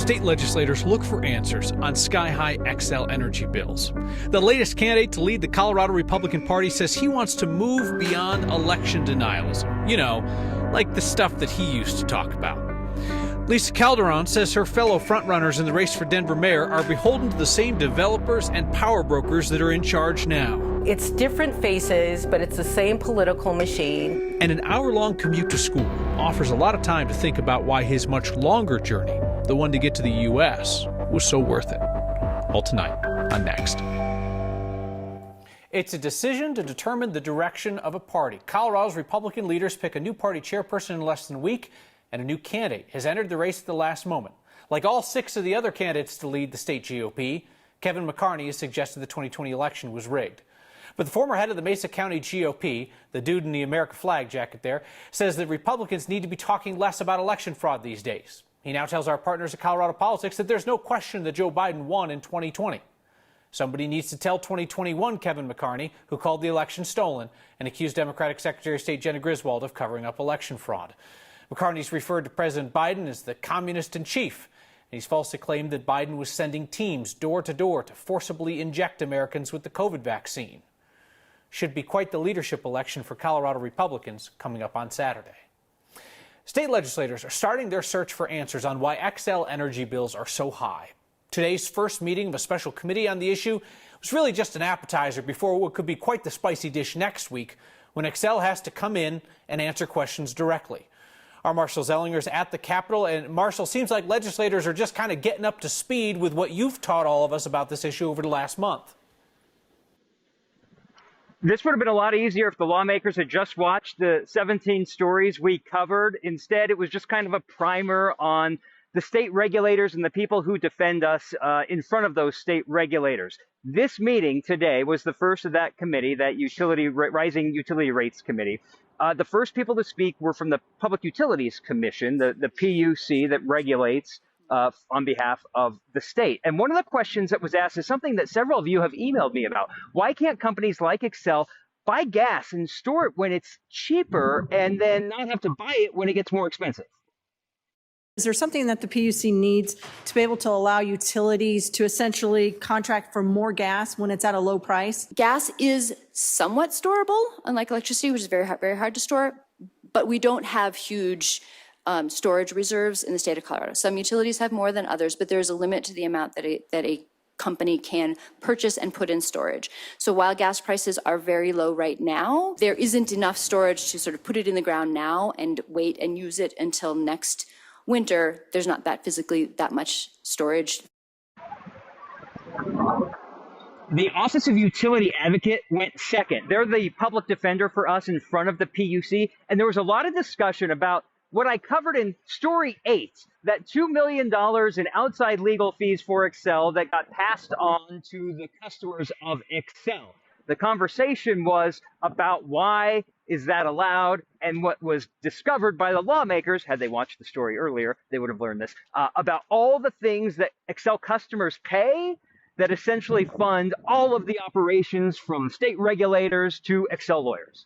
State legislators look for answers on sky-high Xcel Energy bills. The latest candidate to lead the Colorado Republican Party says he wants to move beyond election denialism. You know, like the stuff that he used to talk about. Lisa Calderon says her fellow frontrunners in the race for Denver mayor are beholden to the same developers and power brokers that are in charge now. It's different faces, but it's the same political machine. And an hour-long commute to school offers a lot of time to think about why his much longer journey, the one to get to the U.S., was so worth it. All tonight on Next. It's a decision to determine the direction of a party. Colorado's Republican leaders pick a new party chairperson in less than a week, and a new candidate has entered the race at the last moment. Like all 6 of the other candidates to lead the state GOP, Kevin McCartney has suggested the 2020 election was rigged. But the former head of the Mesa County GOP, the dude in the America flag jacket there, says that Republicans need to be talking less about election fraud these days. He now tells our partners at Colorado Politics that there's no question that Joe Biden won in 2020. Somebody needs to tell 2021 Kevin McCartney, who called the election stolen and accused Democratic Secretary of State Jenna Griswold of covering up election fraud. McCartney's referred to President Biden as the communist in chief. And he's falsely claimed that Biden was sending teams door to door to forcibly inject Americans with the COVID vaccine. Should be quite the leadership election for Colorado Republicans coming up on Saturday. State legislators are starting their search for answers on why Xcel Energy bills are so high. Today's first meeting of a special committee on the issue was really just an appetizer before what could be quite the spicy dish next week when Xcel has to come in and answer questions directly. Our Marshall Zellinger's at the Capitol, and Marshall, seems like legislators are just kind of getting up to speed with what you've taught all of us about this issue over the last month. This would have been a lot easier if the lawmakers had just watched the 17 stories we covered. Instead, it was just kind of a primer on the state regulators and the people who defend us in front of those state regulators. This meeting today was the first of that committee, that Rising Utility Rates Committee. The first people to speak were from the Public Utilities Commission, the PUC that regulates on behalf of the state. And one of the questions that was asked is something that several of you have emailed me about. Why can't companies like Xcel buy gas and store it when it's cheaper and then not have to buy it when it gets more expensive? Is there something that the PUC needs to be able to allow utilities to essentially contract for more gas when it's at a low price? Gas is somewhat storable, unlike electricity, which is very hard to store, but we don't have huge storage reserves in the state of Colorado. Some utilities have more than others, but there's a limit to the amount that a company can purchase and put in storage. So while gas prices are very low right now, there isn't enough storage to sort of put it in the ground now and wait and use it until next winter. There's not physically that much storage. The Office of Utility Advocate went second. They're the public defender for us in front of the PUC. And there was a lot of discussion about what I covered in Story 8, that $2 million in outside legal fees for Xcel that got passed on to the customers of Xcel. The conversation was about why is that allowed, and what was discovered by the lawmakers, had they watched the story earlier, they would have learned this, about all the things that Xcel customers pay that essentially fund all of the operations from state regulators to Xcel lawyers.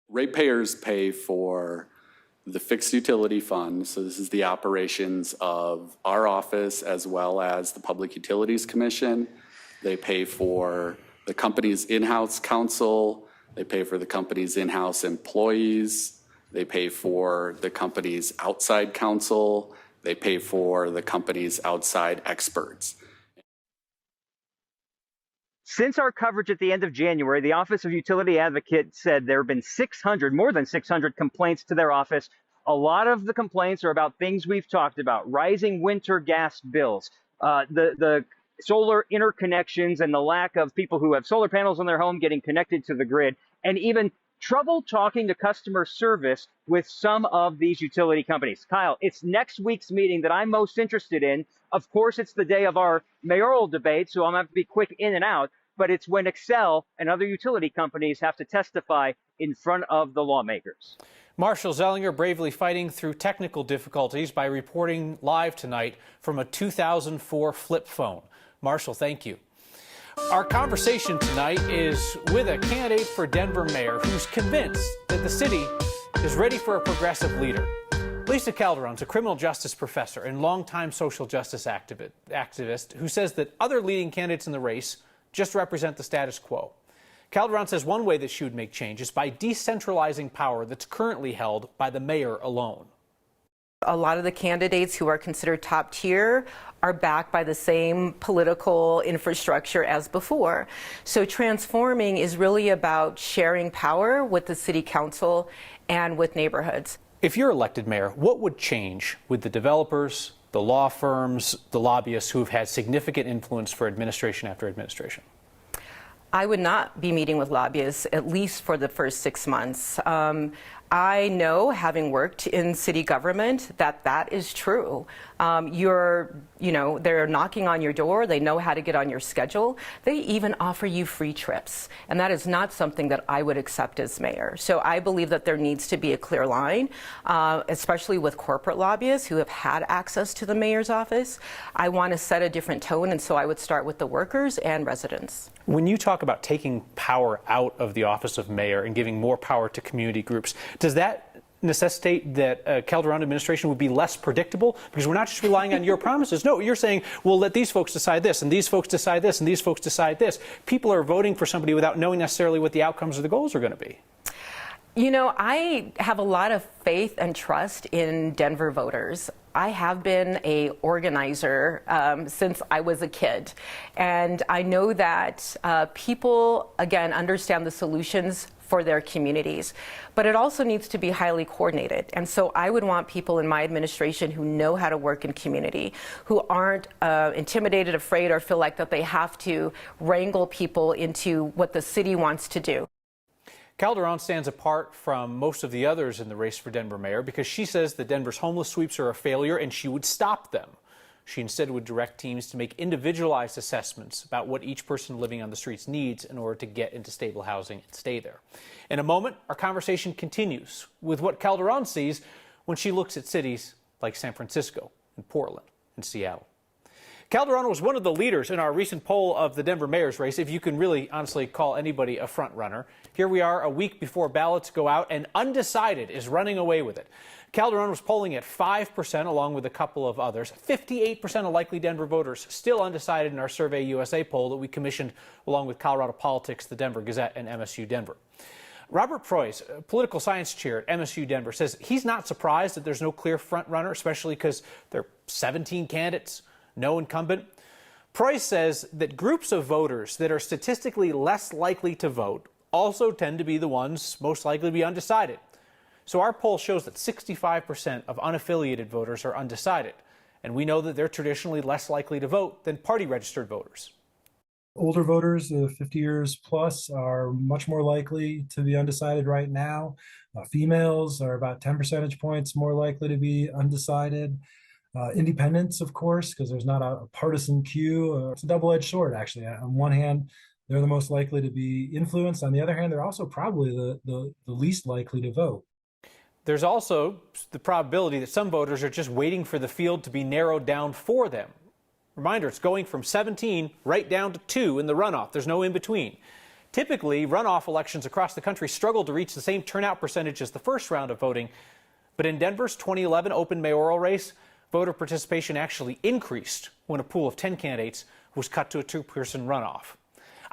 Ratepayers pay for the fixed utility fund, so this is the operations of our office as well as the Public Utilities Commission. They pay for the company's in-house counsel, they pay for the company's in-house employees, they pay for the company's outside counsel, they pay for the company's outside experts. Since our coverage at the end of January, the Office of Utility Advocate said there have been more than 600 complaints to their office. A lot of the complaints are about things we've talked about: rising winter gas bills, the solar interconnections and the lack of people who have solar panels on their home getting connected to the grid, and even trouble talking to customer service with some of these utility companies. Kyle, it's next week's meeting that I'm most interested in. Of course, it's the day of our mayoral debate, so I'm going to have to be quick in and out, but it's when Xcel and other utility companies have to testify in front of the lawmakers. Marshall Zellinger bravely fighting through technical difficulties by reporting live tonight from a 2004 flip phone. Marshall, thank you. Our conversation tonight is with a candidate for Denver mayor who's convinced that the city is ready for a progressive leader. Lisa Calderon's a criminal justice professor and longtime social justice activist who says that other leading candidates in the race just represent the status quo. Calderon says one way that she would make change is by decentralizing power that's currently held by the mayor alone. A lot of the candidates who are considered top tier are backed by the same political infrastructure as before. So transforming is really about sharing power with the city council and with neighborhoods. If you're elected mayor, what would change with the developers, the law firms, the lobbyists who have had significant influence for administration after administration? I would not be meeting with lobbyists, at least for the first 6 months. I know, having worked in city government, that is true. They're knocking on your door. They know how to get on your schedule. They even offer you free trips. And that is not something that I would accept as mayor. So I believe that there needs to be a clear line, especially with corporate lobbyists who have had access to the mayor's office. I want to set a different tone, and so I would start with the workers and residents. When you talk about taking power out of the office of mayor and giving more power to community groups, does that necessitate that Calderon administration would be less predictable? Because we're not just relying on your promises. No, you're saying, we'll let these folks decide this, and these folks decide this, and these folks decide this. People are voting for somebody without knowing necessarily what the outcomes or the goals are going to be. You know, I have a lot of faith and trust in Denver voters. I have been a organizer since I was a kid. And I know that people, again, understand the solutions for their communities. But it also needs to be highly coordinated. And so I would want people in my administration who know how to work in community, who aren't intimidated, afraid, or feel like that they have to wrangle people into what the city wants to do. Calderon stands apart from most of the others in the race for Denver mayor because she says that Denver's homeless sweeps are a failure and she would stop them. She instead would direct teams to make individualized assessments about what each person living on the streets needs in order to get into stable housing and stay there. In a moment, our conversation continues with what Calderon sees when she looks at cities like San Francisco and Portland and Seattle. Calderon was one of the leaders in our recent poll of the Denver mayor's race, if you can really honestly call anybody a front runner. Here we are a week before ballots go out, and undecided is running away with it. Calderon was polling at 5% along with a couple of others. 58% of likely Denver voters still undecided in our Survey USA poll that we commissioned along with Colorado Politics, the Denver Gazette, and MSU Denver. Robert Preuss, political science chair at MSU Denver, says he's not surprised that there's no clear front runner, especially because there are 17 candidates, no incumbent. Preuss says that groups of voters that are statistically less likely to vote also tend to be the ones most likely to be undecided. So our poll shows that 65% of unaffiliated voters are undecided, and we know that they're traditionally less likely to vote than party-registered voters. Older voters, 50 years plus, are much more likely to be undecided right now. Females are about 10 percentage points more likely to be undecided. Independents, of course, because there's not a partisan queue. It's a double-edged sword, actually. On one hand, they're the most likely to be influenced. On the other hand, they're also probably the least likely to vote. There's also the probability that some voters are just waiting for the field to be narrowed down for them. Reminder, it's going from 17 right down to 2 in the runoff. There's no in between. Typically, runoff elections across the country struggle to reach the same turnout percentage as the first round of voting. But in Denver's 2011 open mayoral race, voter participation actually increased when a pool of 10 candidates was cut to a 2-person runoff.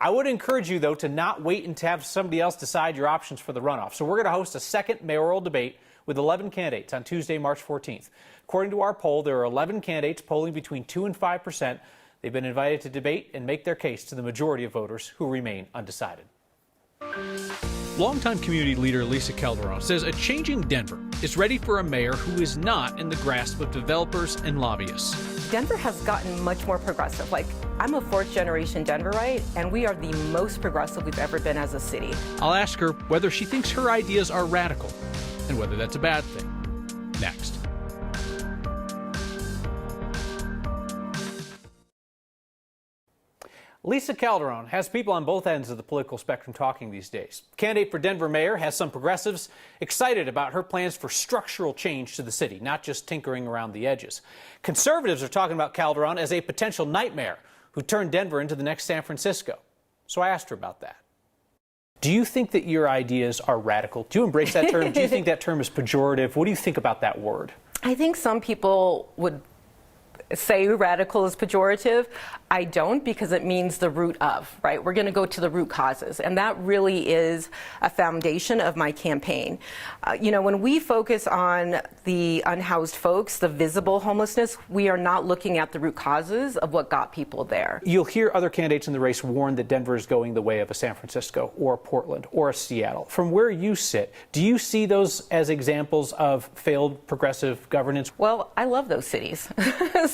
I would encourage you, though, to not wait and to have somebody else decide your options for the runoff. So we're going to host a second mayoral debate with 11 candidates on Tuesday, March 14th. According to our poll, there are 11 candidates polling between 2 and 5%. They've been invited to debate and make their case to the majority of voters who remain undecided. Longtime community leader Lisa Calderon says a changing Denver is ready for a mayor who is not in the grasp of developers and lobbyists. Denver has gotten much more progressive. I'm a 4th-generation Denverite, and we are the most progressive we've ever been as a city. I'll ask her whether she thinks her ideas are radical and whether that's a bad thing. Next. Lisa Calderon has people on both ends of the political spectrum talking these days. Candidate for Denver mayor has some progressives excited about her plans for structural change to the city, not just tinkering around the edges. Conservatives are talking about Calderon as a potential nightmare who turned Denver into the next San Francisco. So I asked her about that. Do you think that your ideas are radical? Do you embrace that term? Do you think that term is pejorative? What do you think about that word? I think some people would say radical is pejorative. I don't, because it means the root of, right? We're going to go to the root causes. And that really is a foundation of my campaign. When we focus on the unhoused folks, the visible homelessness, we are not looking at the root causes of what got people there. You'll hear other candidates in the race warn that Denver is going the way of a San Francisco or a Portland or a Seattle. From where you sit, do you see those as examples of failed progressive governance? Well, I love those cities.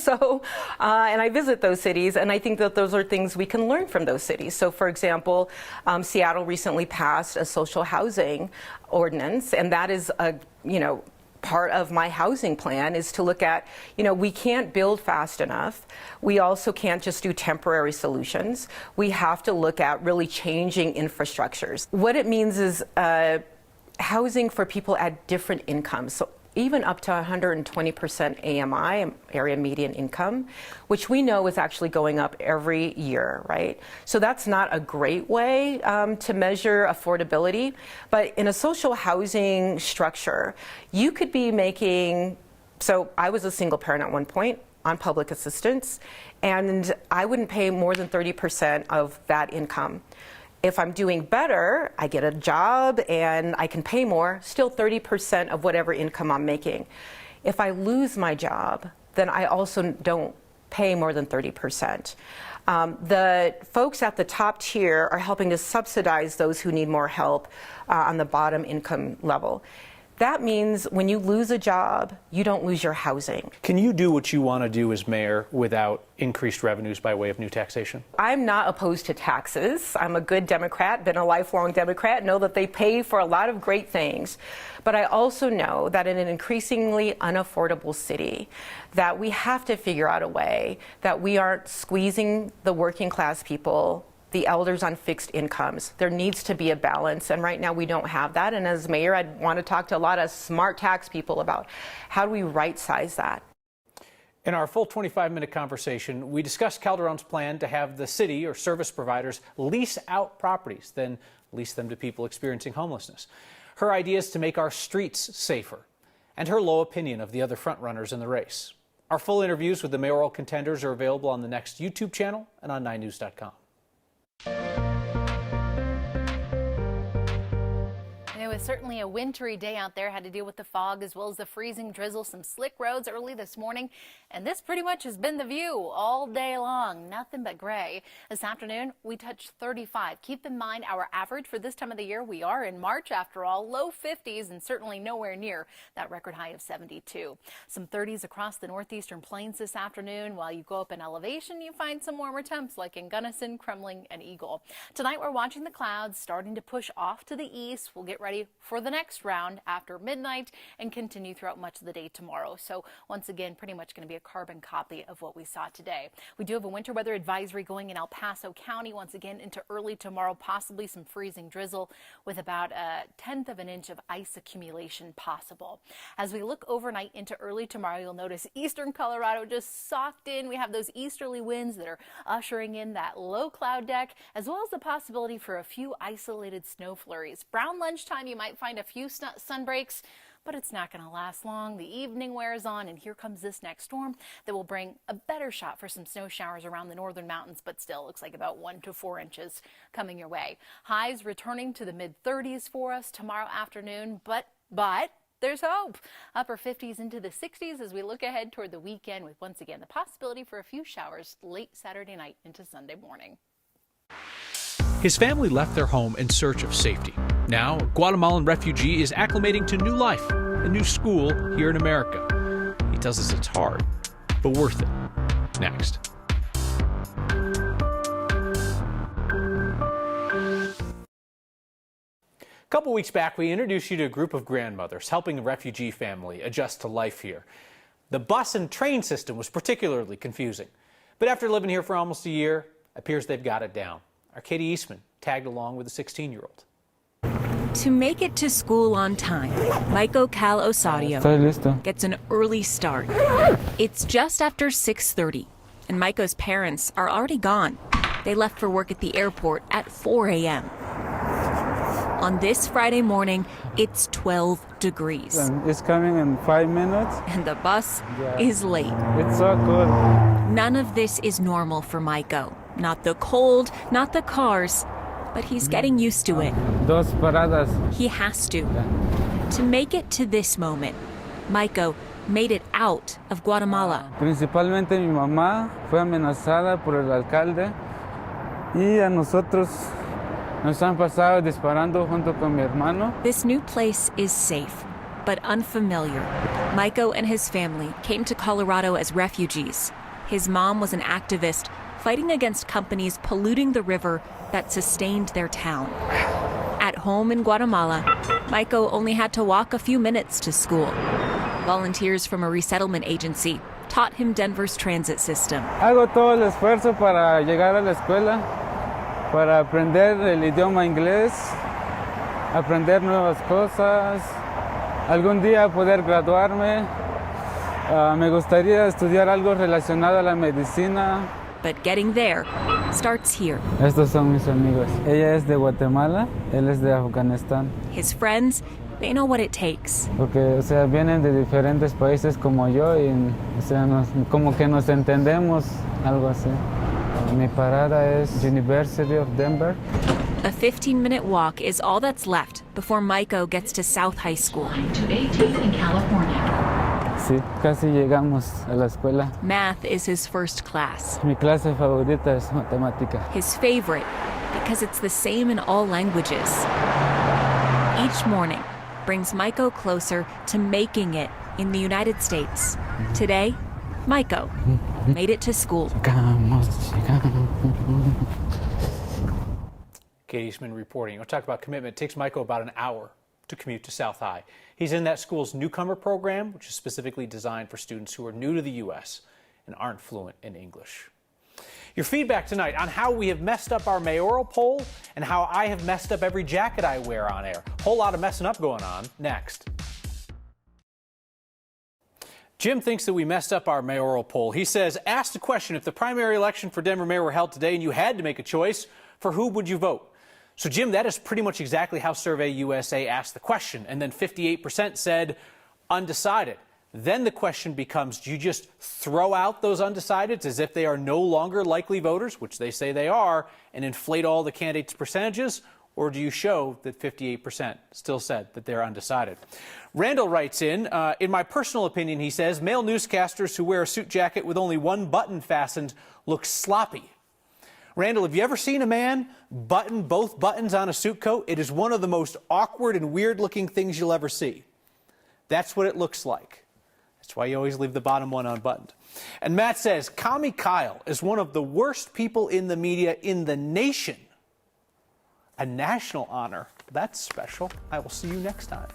And I visit those cities, and I think that those are things we can learn from those cities. So, for example, Seattle recently passed a social housing ordinance, and that is part of my housing plan is to look at, we can't build fast enough. We also can't just do temporary solutions. We have to look at really changing infrastructures. What it means is housing for people at different incomes. So even up to 120% AMI, area median income, which we know is actually going up every year, right? So that's not a great way to measure affordability. But in a social housing structure, you could be making, so I was a single parent at one point on public assistance, and I wouldn't pay more than 30% of that income. If I'm doing better, I get a job and I can pay more, still 30% of whatever income I'm making. If I lose my job, then I also don't pay more than 30%. The folks at the top tier are helping to subsidize those who need more help on the bottom income level. That means when you lose a job, you don't lose your housing. Can you do what you want to do as mayor without increased revenues by way of new taxation? I'm not opposed to taxes. I'm a good Democrat, been a lifelong Democrat, know that they pay for a lot of great things. But I also know that in an increasingly unaffordable city, that we have to figure out a way that we aren't squeezing the working class people, the elders on fixed incomes. There needs to be a balance, and right now we don't have that. And as mayor, I'd want to talk to a lot of smart tax people about how do we right-size that. In our full 25-minute conversation, we discussed Calderon's plan to have the city or service providers lease out properties, then lease them to people experiencing homelessness. Her ideas to make our streets safer, and her low opinion of the other frontrunners in the race. Our full interviews with the mayoral contenders are available on the Next YouTube channel and on 9news.com. It was certainly a wintry day out there. Had to deal with the fog as well as the freezing drizzle, some slick roads early this morning. And this pretty much has been the view all day long. Nothing but gray. This afternoon, we touched 35. Keep in mind our average for this time of the year. We are in March after all, low 50s and certainly nowhere near that record high of 72. Some 30s across the northeastern plains this afternoon. While you go up in elevation, you find some warmer temps like in Gunnison, Kremling, and Eagle. Tonight, we're watching the clouds starting to push off to the east. We'll get ready for the next round after midnight and continue throughout much of the day tomorrow. So once again, pretty much going to be a carbon copy of what we saw today. We do have a winter weather advisory going in El Paso County once again into early tomorrow, possibly some freezing drizzle with about 1/10 of an inch of ice accumulation possible. As we look overnight into early tomorrow, you'll notice eastern Colorado just socked in. We have those easterly winds that are ushering in that low cloud deck, as well as the possibility for a few isolated snow flurries. Around lunchtime, you might find a few sun breaks, but it's not going to last long. The evening wears on, and here comes this next storm that will bring a better shot for some snow showers around the northern mountains, but still looks like about 1 to 4 inches coming your way. Highs returning to the mid-30s for us tomorrow afternoon, but there's hope. Upper 50s into the 60s as we look ahead toward the weekend with, once again, the possibility for a few showers late Saturday night into Sunday morning. His family left their home in search of safety. Now, a Guatemalan refugee is acclimating to new life, a new school here in America. He tells us it's hard, but worth it. Next. A couple weeks back, we introduced you to a group of grandmothers helping a refugee family adjust to life here. The bus and train system was particularly confusing. But after living here for almost a year, it appears they've got it down. Our Katie Eastman tagged along with a 16-year-old. To make it to school on time, Maiko Cal Osario gets an early start. It's just after 6:30, and Maiko's parents are already gone. They left for work at the airport at 4 a.m. On this Friday morning, it's 12 degrees. And it's coming in 5 minutes. And the bus is late. It's so cool. None of this is normal for Maiko. Not the cold, not the cars, but he's getting used to it. Dos paradas. He has to. To make it to this moment, Maiko made it out of Guatemala. Principalmente mi mamá fue amenazada por el alcalde y a nosotros nos han pasado disparando junto con mi hermano. This new place is safe, but unfamiliar. Maiko and his family came to Colorado as refugees. His mom was an activist fighting against companies polluting the river that sustained their town. At home in Guatemala, Maiko only had to walk a few minutes to school. Volunteers from a resettlement agency taught him Denver's transit system. Hago todo el esfuerzo para llegar a la escuela, para aprender el idioma inglés, aprender nuevas cosas, algún día poder graduarme. Me gustaría estudiar algo relacionado a la medicina. But getting there starts here. Estos son mis amigos. Ella es de Guatemala, él es de Afganistán. His friends, they know what it takes. Porque, o sea, vienen de diferentes países como yo y, o sea, como que nos entendemos, algo así. Mi parada es University of Denver. A 15-minute walk is all that's left before Maiko gets to South High School. To 18th in California. Sí, casi llegamos a la escuela. Math is his first class. Mi clase favorita es matemática. His favorite because it's the same in all languages. Each morning brings Maiko closer to making it in the United States. Today, Maiko made it to school. Katie Eastman reporting. We'll talk about commitment. It takes Maiko about an hour to commute to South High. He's in that school's newcomer program, which is specifically designed for students who are new to the U.S. and aren't fluent in English. Your feedback tonight on how we have messed up our mayoral poll and how I have messed up every jacket I wear on air. Whole lot of messing up going on next. Jim thinks that we messed up our mayoral poll. He says, ask the question, if the primary election for Denver mayor were held today and you had to make a choice, for who would you vote? So, Jim, that is pretty much exactly how Survey USA asked the question. And then 58% said undecided. Then the question becomes, do you just throw out those undecideds as if they are no longer likely voters, which they say they are, and inflate all the candidates' percentages? Or do you show that 58% still said that they're undecided? Randall writes in my personal opinion, he says, male newscasters who wear a suit jacket with only one button fastened look sloppy. Randall, have you ever seen a man button both buttons on a suit coat? It is one of the most awkward and weird-looking things you'll ever see. That's what it looks like. That's why you always leave the bottom one unbuttoned. And Matt says, Commie Kyle is one of the worst people in the media in the nation. A national honor. That's special. I will see you next time.